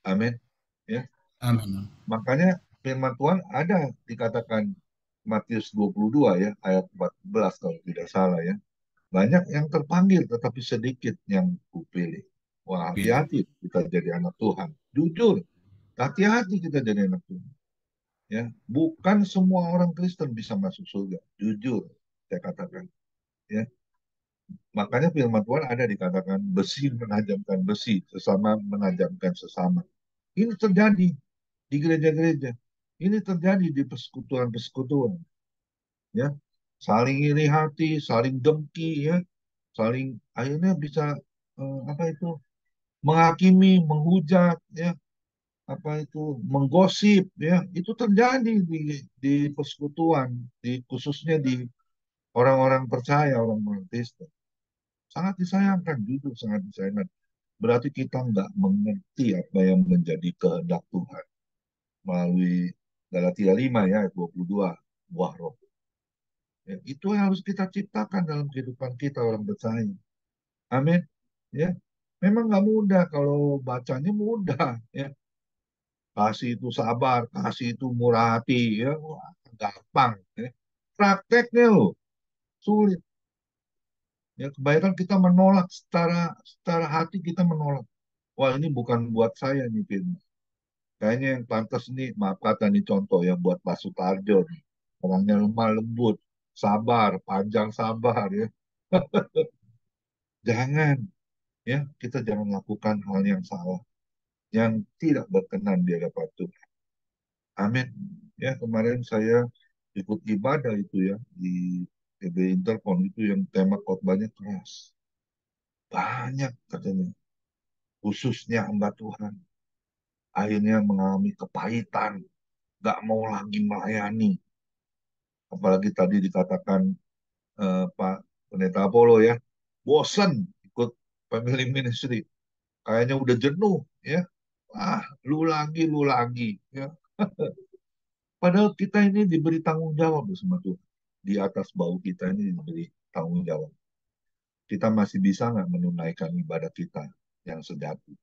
Amin. Ya. Amin. Makanya firman Tuhan ada dikatakan Matius 22 ya, ayat 14 kalau tidak salah ya. Banyak yang terpanggil tetapi sedikit yang kupilih. Wah, Pilih. hati-hati kita jadi anak Tuhan. Jujur, hati-hati kita jadi anak Tuhan. Ya, bukan semua orang Kristen bisa masuk surga. Jujur, saya katakan. Ya, makanya firman Tuhan ada dikatakan besi menajamkan besi, sesama menajamkan sesama. Ini terjadi di gereja-gereja. Ini terjadi di persekutuan-persekutuan. Ya, saling iri hati, saling dengki, ya, saling akhirnya bisa apa itu menghakimi, menghujat, ya, apa itu menggosip, ya, itu terjadi di persekutuan, khususnya di orang-orang percaya, orang-orang Kristen. Sangat disayangkan, jujur sangat disayangkan. Berarti kita nggak mengerti apa yang menjadi kehendak Tuhan melalui Galatia 5 ya, ayat 22, buah roh. Ya, itu yang harus kita ciptakan dalam kehidupan kita orang percaya. Amin. Ya, memang nggak mudah kalau bacanya mudah. Ya, kasih itu sabar, kasih itu murah hati. Ya, wah, gampang. Ya. Prakteknya loh sulit. Ya, kebanyakan kita menolak secara hati kita menolak. Wah ini bukan buat saya nih film. Kayaknya yang pantas nih, maaf kata nih contoh ya buat Pak Sutarjo nih. Orangnya lemah lembut, sabar, panjang sabar ya. Jangan ya, kita jangan lakukan hal yang salah, yang tidak berkenan di hadapan Tuhan. Amin. Ya, kemarin saya ikut ibadah itu ya di GBI Interpon itu yang tema khotbahnya keras. Banyak katanya, khususnya hamba Tuhan. Akhirnya mengalami kepahitan, gak mau lagi melayani. Apalagi tadi dikatakan Pak Pendeta Apollo ya, bosan ikut family ministry. Kayaknya udah jenuh ya. Ah, lu lagi ya. Padahal kita ini diberi tanggung jawab sama Tuhan. Di atas bau kita ini diberi tanggung jawab. Kita masih bisa nggak menunaikan ibadah kita yang sejati.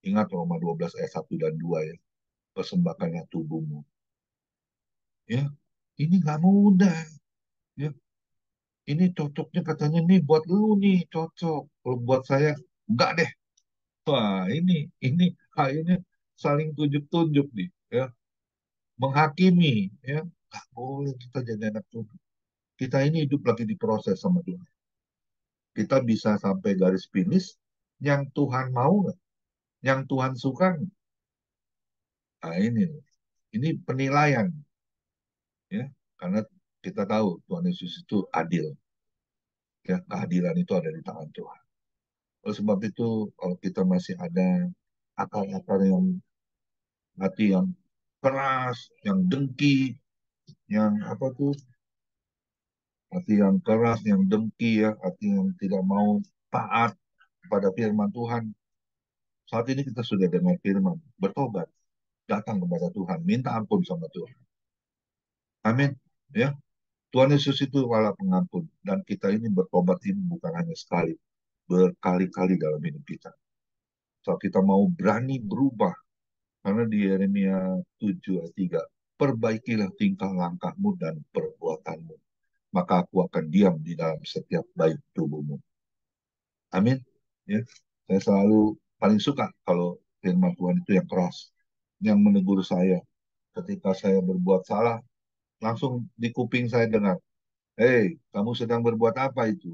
Ingat Roma 12 ayat 1 dan 2 ya. Persembahkannya tubuhmu. Ya, ini nggak mudah. Ya, ini cocoknya katanya nih buat lu nih cocok. Kalau buat saya enggak deh. Wah, ini akhirnya saling tunjuk-tunjuk nih. Ya, menghakimi. Ya, nggak boleh kita jadi anak Tuhan. Kita ini hidup lagi diproses sama Tuhan. Kita bisa sampai garis finish yang Tuhan mau nggak? Yang Tuhan suka nggak? Nah ini penilaian ya, karena kita tahu Tuhan Yesus itu adil, ya keadilan itu ada di tangan Tuhan. Oleh sebab itu kalau kita masih ada akal-akal yang hati yang keras, yang dengki, yang apa tuh, hati yang keras, yang dengki ya, hati yang tidak mau taat kepada firman Tuhan. Saat ini kita sudah dengar firman, bertobat, datang kepada Tuhan, minta ampun sama Tuhan. Amin. Ya, Tuhan Yesus itu Allah pengampun, dan kita ini bertobat ini bukan hanya sekali, berkali-kali dalam hidup kita. So, kita mau berani berubah, karena di Yeremia 7 ayat 3, perbaikilah tingkah langkahmu dan perbuatanmu, maka aku akan diam di dalam setiap baik tubuhmu. Amin. Ya, saya selalu paling suka kalau firman Tuhan itu yang keras, yang menegur saya ketika saya berbuat salah, langsung di kuping saya dengar, hei, kamu sedang berbuat apa itu?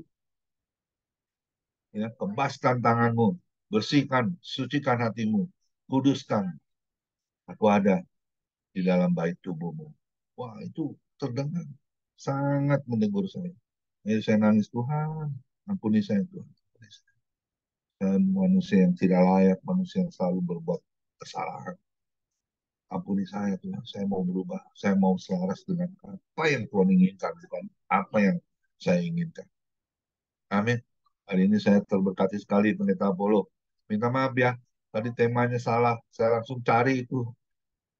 Ya, kebaskan tanganmu, bersihkan, sucikan hatimu, kuduskan. Aku ada di dalam bait tubuhmu. Wah, itu terdengar sangat menegur saya. Jadi saya nangis, Tuhan, ampuni saya Tuhan. Saya manusia yang tidak layak, manusia yang selalu berbuat kesalahan. Ampuni saya Tuhan, saya mau berubah. Saya mau selaras dengan apa yang Tuhan inginkan, bukan apa yang saya inginkan. Amin. Hari ini saya terberkati sekali Pendeta Apollo. Minta maaf ya, tadi temanya salah. Saya langsung cari itu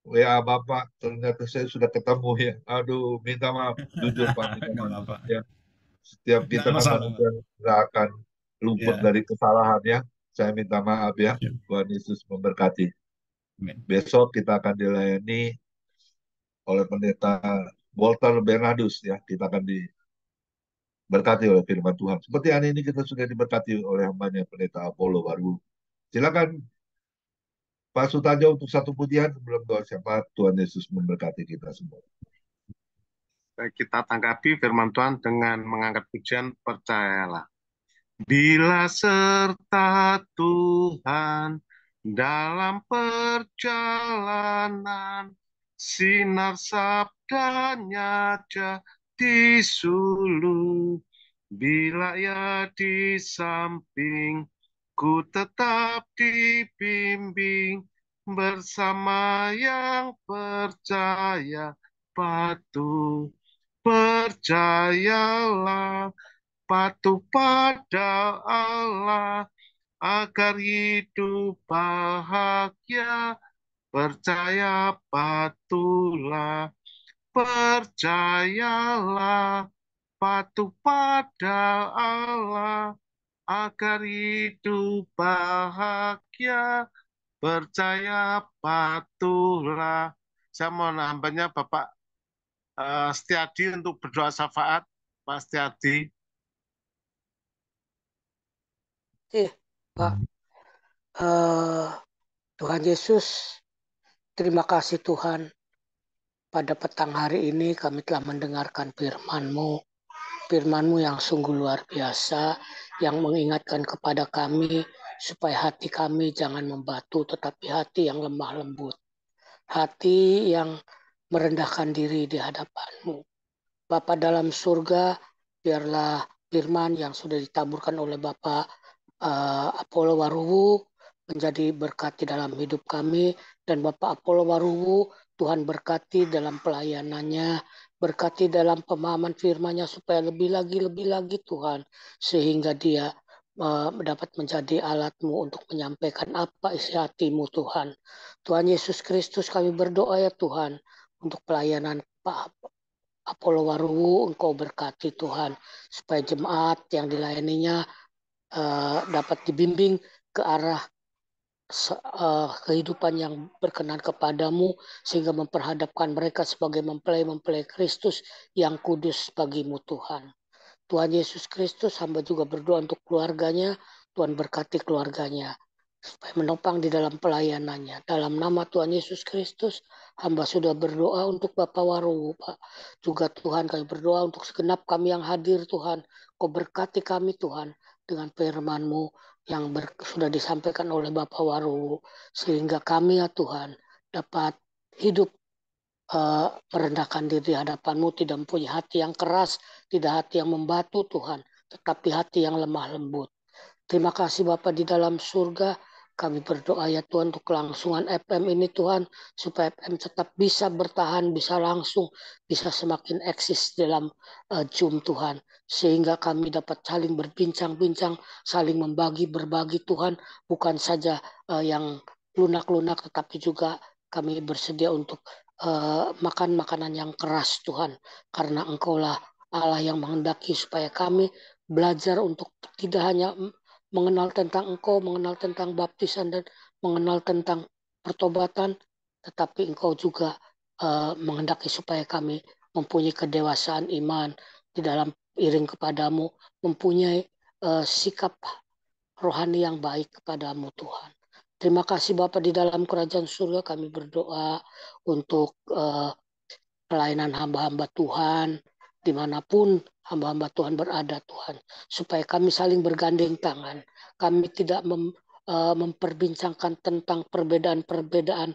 WA Bapak, ternyata saya sudah ketemu ya. Aduh, minta maaf. Jujur Pak, minta Nggak maaf. apa-apa. Ya, setiap Nggak kita kan masalah, Pak. manusia nggak akan luput Ya. dari kesalahan ya. Saya minta maaf ya. Ya. Tuhan Yesus memberkati. Amin. Besok kita akan dilayani oleh Pendeta Walter Bernardus ya. Kita akan diberkati oleh firman Tuhan. Seperti hari ini kita sudah diberkati oleh hambanya Pendeta Apollo baru. Silakan Pak Sutajo untuk satu pujian sebelum doa syafaat. Tuhan Yesus memberkati kita semua. Kita tanggapi firman Tuhan dengan mengangkat pujian percayalah. Bila serta Tuhan dalam perjalanan, sinar sabdanya jadi suluh. Bila ia di samping, ku tetap dibimbing, bersama yang percaya patuh. Percayalah, patuh pada Allah, agar hidup bahagia. Percaya patuhlah, percayalah, patuh pada Allah, agar hidup bahagia. Percaya patuhlah. Saya mohon hambanya Bapak Setiadi untuk berdoa syafaat. Pak Setiadi. Pak, Tuhan Yesus, terima kasih Tuhan. Pada petang hari ini kami telah mendengarkan firman-Mu. Firman-Mu yang sungguh luar biasa, yang mengingatkan kepada kami supaya hati kami jangan membatu, tetapi hati yang lemah lembut. Hati yang merendahkan diri di hadapan-Mu. Bapa dalam surga, biarlah firman yang sudah ditaburkan oleh Bapak Apollo Waruwu menjadi berkat di dalam hidup kami, dan Bapak Apollo Waruwu, Tuhan berkati dalam pelayanannya, berkati dalam pemahaman firman-Nya supaya lebih lagi Tuhan, sehingga dia dapat menjadi alat-Mu untuk menyampaikan apa isi hati-Mu Tuhan. Tuhan Yesus Kristus, kami berdoa ya Tuhan untuk pelayanan Pak Apollo Waruwu, Engkau berkati Tuhan, supaya jemaat yang dilayaninya dapat dibimbing ke arah kehidupan yang berkenan kepadamu, sehingga memperhadapkan mereka sebagai mempelai-mempelai Kristus yang kudus bagimu Tuhan. Tuhan Yesus Kristus, hamba juga berdoa untuk keluarganya. Tuhan berkati keluarganya supaya menopang di dalam pelayanannya. Dalam nama Tuhan Yesus Kristus, hamba sudah berdoa untuk Bapak Waruwu, Pak. Juga Tuhan, kami berdoa untuk segenap kami yang hadir Tuhan. Kau berkati kami Tuhan dengan firman-Mu yang sudah disampaikan oleh Bapak Waruwu, sehingga kami ya Tuhan dapat hidup merendahkan diri di hadapan-Mu, tidak mempunyai hati yang keras, tidak hati yang membatu Tuhan, tetapi hati yang lemah lembut. Terima kasih Bapa di dalam surga, Kami berdoa ya Tuhan untuk kelangsungan FM ini Tuhan, supaya FM tetap bisa bertahan, bisa langsung, bisa semakin eksis dalam Zoom Tuhan. Sehingga kami dapat saling berbincang-bincang, saling berbagi Tuhan, bukan saja yang lunak-lunak, tetapi juga kami bersedia untuk makan makanan yang keras Tuhan, karena Engkaulah Allah yang menghendaki supaya kami belajar untuk tidak hanya mengenal tentang Engkau, mengenal tentang baptisan dan mengenal tentang pertobatan, tetapi Engkau juga menghendaki supaya kami mempunyai kedewasaan iman di dalam iring kepadamu, mempunyai sikap rohani yang baik kepadamu Tuhan. Terima kasih Bapa, di dalam kerajaan surga kami berdoa untuk pelayanan hamba-hamba Tuhan, dimanapun hamba-hamba Tuhan berada Tuhan, supaya kami saling bergandeng tangan. Kami tidak memperbincangkan tentang perbedaan-perbedaan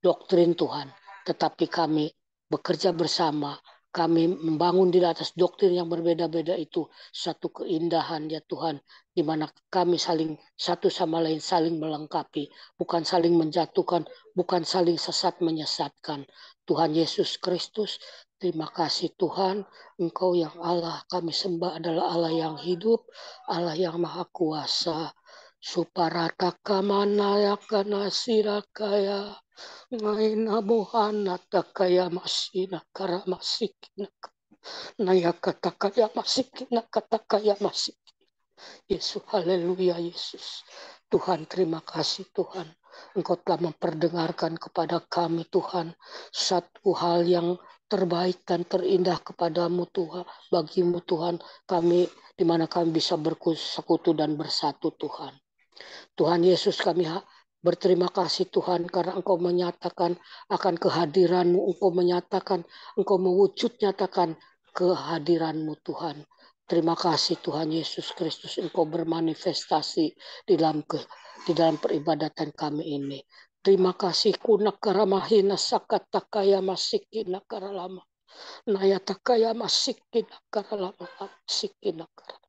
doktrin Tuhan, tetapi kami bekerja bersama. Kami membangun di atas doktrin yang berbeda-beda itu satu keindahan ya Tuhan, di mana kami saling satu sama lain saling melengkapi, bukan saling menjatuhkan, bukan saling sesat menyesatkan. Tuhan Yesus Kristus, terima kasih Tuhan, Engkau yang Allah kami sembah adalah Allah yang hidup, Allah yang maha kuasa. Suparataka manayaka nasirakaya ngaina bohana takaya masina karamasikina nayaka takaya masikina katakaya masik. Yesus, haleluya Yesus. Tuhan, terima kasih Tuhan. Engkau telah memperdengarkan kepada kami Tuhan satu hal yang terbaik dan terindah kepadamu Tuhan, bagimu Tuhan, kami di mana kami bisa bersekutu dan bersatu Tuhan. Tuhan Yesus, kami berterima kasih Tuhan karena Engkau menyatakan akan kehadiran-Mu, Engkau menyatakan, Engkau mewujud nyatakan kehadiran-Mu Tuhan. Terima kasih Tuhan Yesus Kristus, Engkau bermanifestasi di dalam peribadatan kami ini. Terima kasih kunakaramahin sakatakaya masikina karalama. Nayatakaya masikina karalama masikina karalama.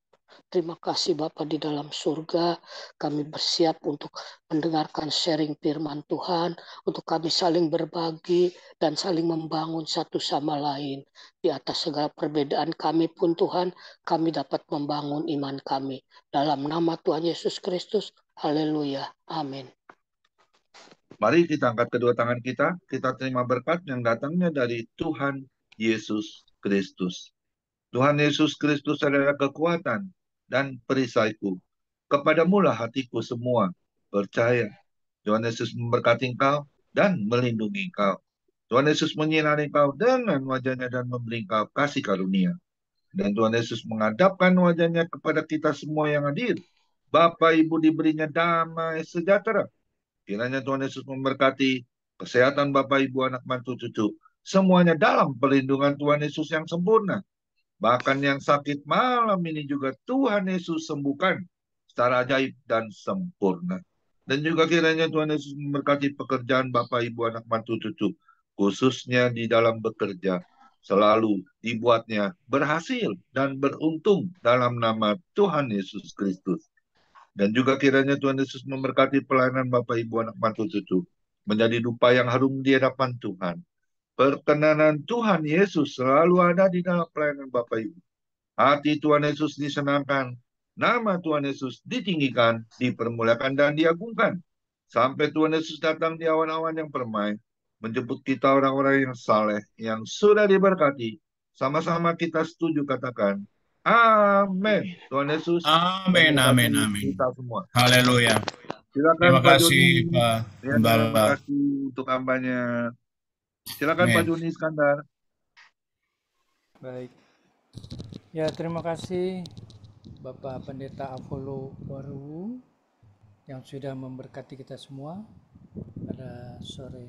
Terima kasih Bapa di dalam surga, kami bersiap untuk mendengarkan sharing firman Tuhan, untuk kami saling berbagi dan saling membangun satu sama lain. Di atas segala perbedaan kami pun Tuhan, kami dapat membangun iman kami. Dalam nama Tuhan Yesus Kristus, haleluya, amin. Mari kita angkat kedua tangan kita terima berkat yang datangnya dari Tuhan Yesus Kristus. Tuhan Yesus Kristus adalah kekuatan dan perisaiku. Kepadamulah hatiku semua percaya. Tuhan Yesus memberkati engkau dan melindungi engkau. Tuhan Yesus menyinari engkau dengan wajahnya dan memberi engkau kasih karunia. Dan Tuhan Yesus menghadapkan wajahnya kepada kita semua yang hadir. Bapak Ibu diberinya damai sejahtera. Kiranya Tuhan Yesus memberkati kesehatan Bapak Ibu, anak mantu cucu. Semuanya dalam perlindungan Tuhan Yesus yang sempurna. Bahkan yang sakit malam ini juga Tuhan Yesus sembuhkan secara ajaib dan sempurna. Dan juga kiranya Tuhan Yesus memberkati pekerjaan Bapak Ibu anak mantu cucu, khususnya di dalam bekerja, selalu dibuatnya berhasil dan beruntung dalam nama Tuhan Yesus Kristus. Dan juga kiranya Tuhan Yesus memberkati pelayanan Bapak Ibu anak mantu cucu, menjadi dupa yang harum di hadapan Tuhan. Perkenanan Tuhan Yesus selalu ada di dalam pelayanan Bapak Ibu. Hati Tuhan Yesus disenangkan, nama Tuhan Yesus ditinggikan, dipermuliakan dan diagungkan. Sampai Tuhan Yesus datang di awan-awan yang permai, menjemput kita orang-orang yang saleh, yang sudah diberkati. Sama-sama kita setuju katakan, amin. Tuhan Yesus Amin, amin, amin. kita semua. Haleluya. Silakan Terima Pak kasih Joni. Pak Ya, terima Gembala. kasih untuk hambanya. Silakan Amin. Pak Joni Iskandar. Baik. Ya, terima kasih Bapak Pendeta Apollo Waru yang sudah memberkati kita semua pada sore